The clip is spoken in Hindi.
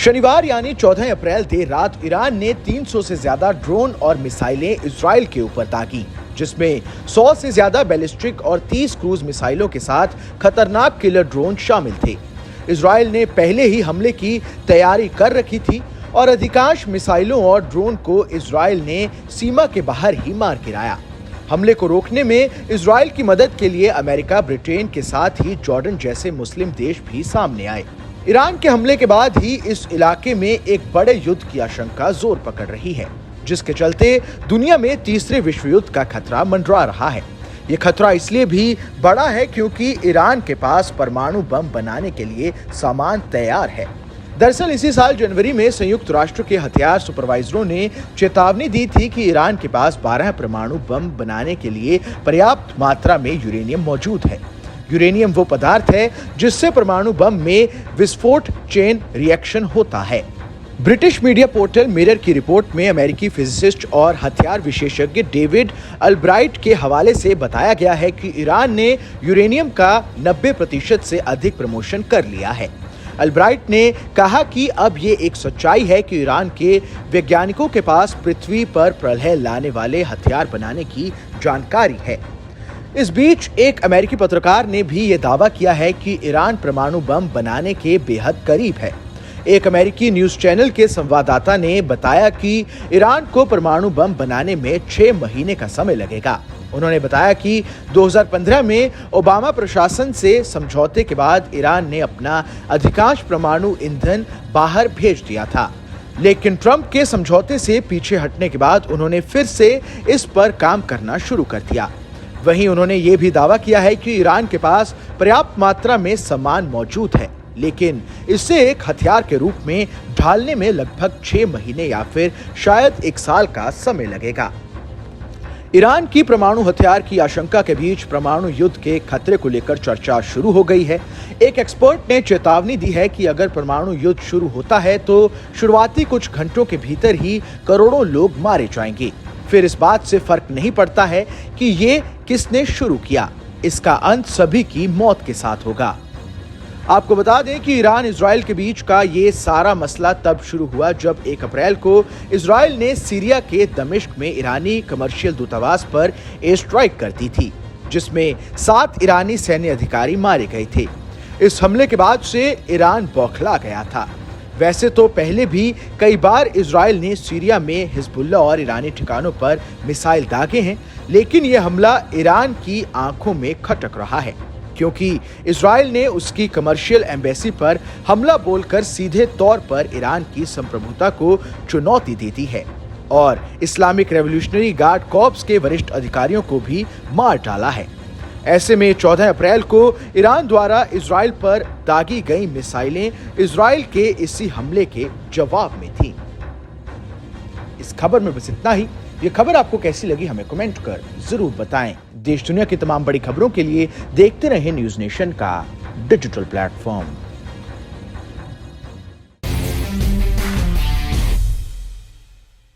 शनिवार यानी 14 अप्रैल देर रात ईरान ने 300 से ज्यादा ड्रोन और मिसाइलें इजराइल के ऊपर दागी, जिसमें 100 से ज्यादा बैलिस्टिक और 30 क्रूज मिसाइलों के साथ खतरनाक किलर ड्रोन शामिल थे। इजराइल ने पहले ही हमले की तैयारी कर रखी थी और अधिकांश मिसाइलों और ड्रोन को इजराइल ने सीमा के बाहर ही मार गिराया। हमले को रोकने में इजराइल की मदद के लिए अमेरिका, ब्रिटेन के साथ ही जॉर्डन जैसे मुस्लिम देश भी सामने आए। ईरान के हमले के बाद ही इस इलाके में एक बड़े युद्ध की आशंका जोर पकड़ रही है, जिसके चलते दुनिया में तीसरे विश्व युद्ध का खतरा मंडरा रहा है। ये खतरा इसलिए भी बड़ा है क्योंकि ईरान के पास परमाणु बम बनाने के लिए सामान तैयार है। दरअसल इसी साल जनवरी में संयुक्त राष्ट्र के हथियार सुपरवाइजरों ने चेतावनी दी थी कि ईरान के पास 12 परमाणु बम बनाने के लिए पर्याप्त मात्रा में यूरेनियम मौजूद है। यूरेनियम वो पदार्थ है जिससे परमाणु बम में विस्फोट चेन रिएक्शन होता है। ब्रिटिश मीडिया पोर्टल मिरर की रिपोर्ट में अमेरिकी फिजिसिस्ट और हथियार विशेषज्ञ डेविड अल्ब्राइट के हवाले से बताया गया है कि ईरान ने यूरेनियम का 90% से अधिक प्रमोशन कर लिया है। अल्ब्राइट ने कहा कि अब ये एक सच्चाई है कि ईरान के वैज्ञानिकों के पास पृथ्वी पर प्रलय लाने वाले हथियार बनाने की जानकारी है। इस बीच एक अमेरिकी पत्रकार ने भी ये दावा किया है कि ईरान परमाणु बम बनाने के बेहद करीब है। एक अमेरिकी न्यूज चैनल के संवाददाता ने बताया कि ईरान को परमाणु बम बनाने में 6 महीने का समय लगेगा। उन्होंने बताया कि 2015 में ओबामा प्रशासन से समझौते के बाद ईरान ने अपना अधिकांश परमाणु ईंधन बाहर भेज दिया था, लेकिन ट्रंप के समझौते से पीछे हटने के बाद उन्होंने फिर से इस पर काम करना शुरू कर दिया। वहीं उन्होंने ये भी दावा किया है कि ईरान के पास पर्याप्त मात्रा में सामान मौजूद है, लेकिन इसे एक हथियार के रूप में ढालने में लगभग 6 महीने या फिर शायद 1 साल का समय लगेगा। ईरान की परमाणु हथियार की आशंका के बीच परमाणु युद्ध के खतरे को लेकर चर्चा शुरू हो गई है। एक एक्सपर्ट ने चेतावनी दी है कि अगर परमाणु युद्ध शुरू होता है तो शुरुआती कुछ घंटों के भीतर ही करोड़ों लोग मारे जाएंगे। फिर इस बात से फर्क नहीं पड़ता है कि ये किसने शुरू किया, इसका अंत सभी की मौत के साथ होगा। आपको बता दें कि ईरान इजराइल के बीच का ये सारा मसला तब शुरू हुआ जब 1 अप्रैल को इजराइल ने सीरिया के दमिश्क में ईरानी कमर्शियल दूतावास पर एयर स्ट्राइक कर दी थी, जिसमें 7 ईरानी सैन्य अधिकारी मारे गए थे। इस हमले के बाद से ईरान बौखला गया था। वैसे तो पहले भी कई बार इजराइल ने सीरिया में हिजबुल्लाह और ईरानी ठिकानों पर मिसाइल दागे हैं, लेकिन यह हमला ईरान की आंखों में खटक रहा है क्योंकि इजराइल ने उसकी कमर्शियल एम्बेसी पर हमला बोलकर सीधे तौर पर ईरान की संप्रभुता को चुनौती दे दी है और इस्लामिक रेवोल्यूशनरी गार्ड कॉर्प्स के वरिष्ठ अधिकारियों को भी मार डाला है। ऐसे में 14 अप्रैल को ईरान द्वारा इजराइल पर दागी गई मिसाइलें इजराइल के इसी हमले के जवाब में थीं। इस खबर में बस इतना ही। ये खबर आपको कैसी लगी हमें कमेंट कर जरूर बताएं। देश दुनिया की तमाम बड़ी खबरों के लिए देखते रहें न्यूज़ नेशन का डिजिटल प्लेटफॉर्म।